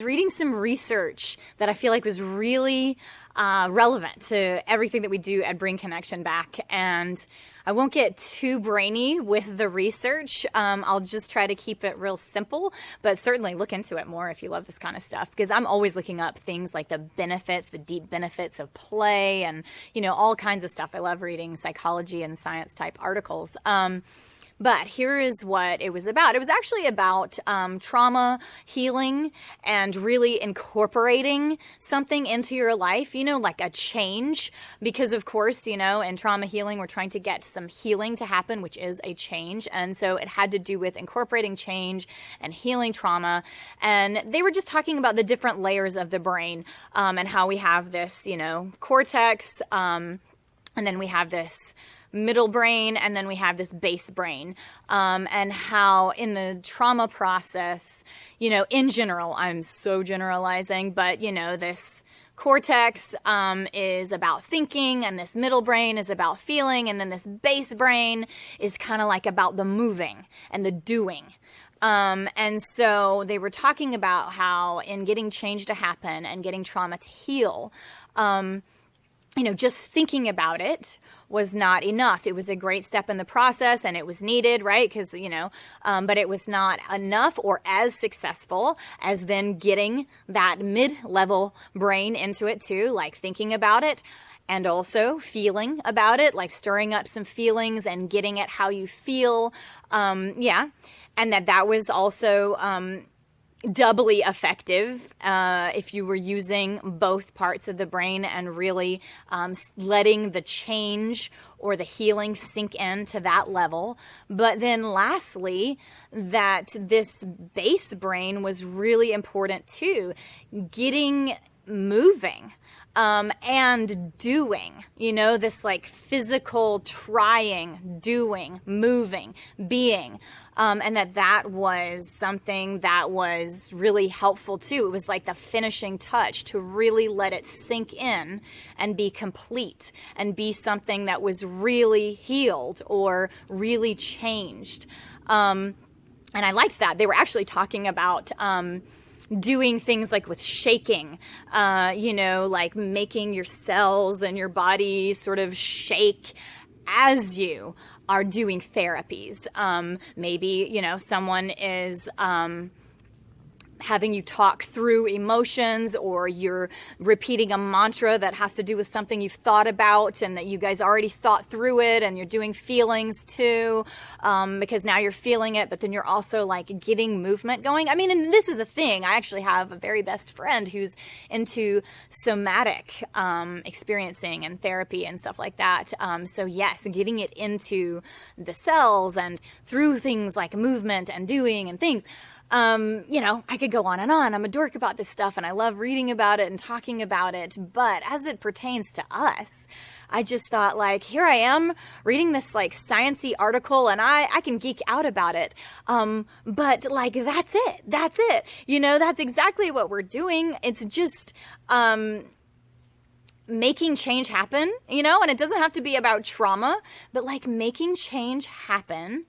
reading some research that I feel like was really relevant to everything that we do at Bring Connection Back. And I won't get too brainy with the research. I'll just try to keep it real simple, but certainly look into it more if you love this kind of stuff, because I'm always looking up things like the benefits, the deep benefits of play and, all kinds of stuff. I love reading psychology and science type articles. But here is what it was about. It was actually about trauma healing and really incorporating something into your life, like a change. Because, of course, in trauma healing, we're trying to get some healing to happen, which is a change. And so it had to do with incorporating change and healing trauma. And they were just talking about the different layers of the brain and how we have this, cortex, and then we have this middle brain, and then we have this base brain, and how in the trauma process, in general, I'm so generalizing, but, this cortex is about thinking, and this middle brain is about feeling, and then this base brain is kind of like about the moving and the doing. And so they were talking about how in getting change to happen and getting trauma to heal, just thinking about it was not enough. It was a great step in the process and it was needed, right? Because, but it was not enough or as successful as then getting that mid-level brain into it too, like thinking about it and also feeling about it, like stirring up some feelings and getting at how you feel. And that was also doubly effective if you were using both parts of the brain and really letting the change or the healing sink in to that level. But then lastly, that this base brain was really important too, getting moving. And doing, this like physical trying, doing, moving, being, and that was something that was really helpful too. It was like the finishing touch to really let it sink in and be complete and be something that was really healed or really changed. And I liked that. They were actually talking about, doing things like with shaking, like making your cells and your body sort of shake as you are doing therapies. Maybe, someone is having you talk through emotions, or you're repeating a mantra that has to do with something you've thought about and that you guys already thought through it, and you're doing feelings too, because now you're feeling it, but then you're also like getting movement going. I mean, and this is the thing. I actually have a very best friend who's into somatic experiencing and therapy and stuff like that. So yes, getting it into the cells and through things like movement and doing and things. I could go on and on. I'm a dork about this stuff and I love reading about it and talking about it. But as it pertains to us, I just thought, like, here I am reading this like sciencey article and I can geek out about it. But like, that's it. That's it. That's exactly what we're doing. It's just, making change happen, and it doesn't have to be about trauma, but like making change happen,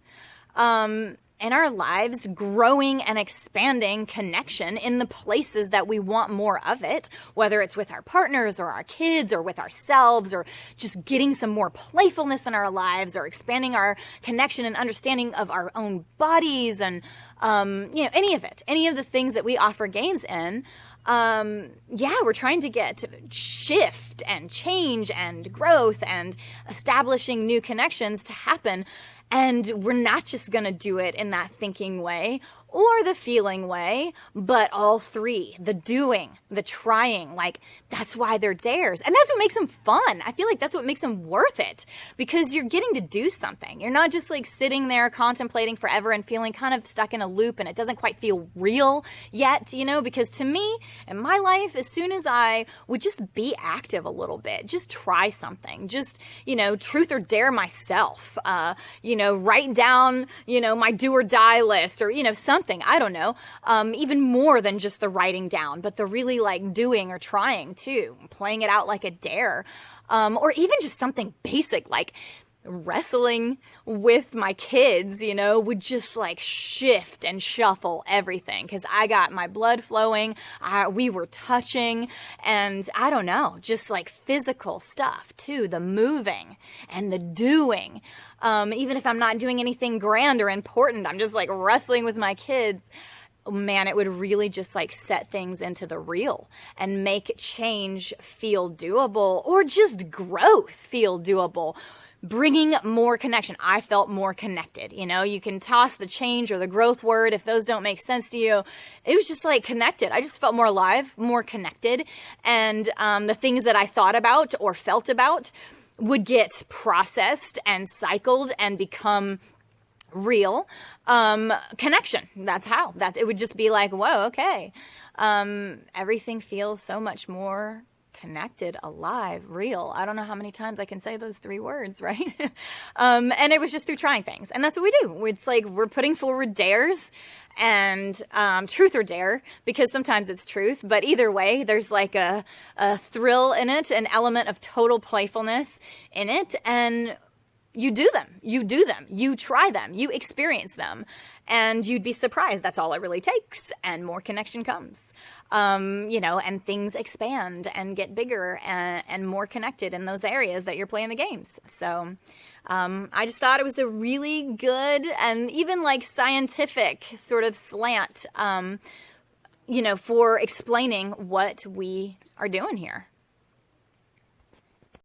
in our lives, growing and expanding connection in the places that we want more of it, whether it's with our partners or our kids or with ourselves, or just getting some more playfulness in our lives, or expanding our connection and understanding of our own bodies, and, any of it, any of the things that we offer games in. We're trying to get shift and change and growth and establishing new connections to happen. And we're not just going to do it in that thinking way or the feeling way, but all three, the doing, the trying, like that's why they're dares. And that's what makes them fun. I feel like that's what makes them worth it, because you're getting to do something. You're not just like sitting there contemplating forever and feeling kind of stuck in a loop and it doesn't quite feel real yet, because to me, in my life, as soon as I would just be active a little bit, just try something, just, truth or dare myself, write down, my do or die list, or, something, I don't know, even more than just the writing down, but the really like doing or trying too, playing it out like a dare, or even just something basic like wrestling with my kids, would just like shift and shuffle everything because I got my blood flowing. We were touching, and I don't know, just like physical stuff too, the moving and the doing. Even if I'm not doing anything grand or important, I'm just like wrestling with my kids. Man, it would really just like set things into the real and make change feel doable, or just growth feel doable. Bringing more connection. I felt more connected. You can toss the change or the growth word if those don't make sense to you. It was just like connected. I just felt more alive, more connected. And the things that I thought about or felt about would get processed and cycled and become real connection. That's how. It would just be like, whoa, okay. Everything feels so much more connected, alive, real. I don't know how many times I can say those 3 words, right? And it was just through trying things. And that's what we do. It's like we're putting forward dares and truth or dare, because sometimes it's truth. But either way, there's like a thrill in it, an element of total playfulness in it. And you do them, you try them, you experience them, and you'd be surprised. That's all it really takes. And more connection comes, and things expand and get bigger and more connected in those areas that you're playing the games. So I just thought it was a really good and even like scientific sort of slant, for explaining what we are doing here.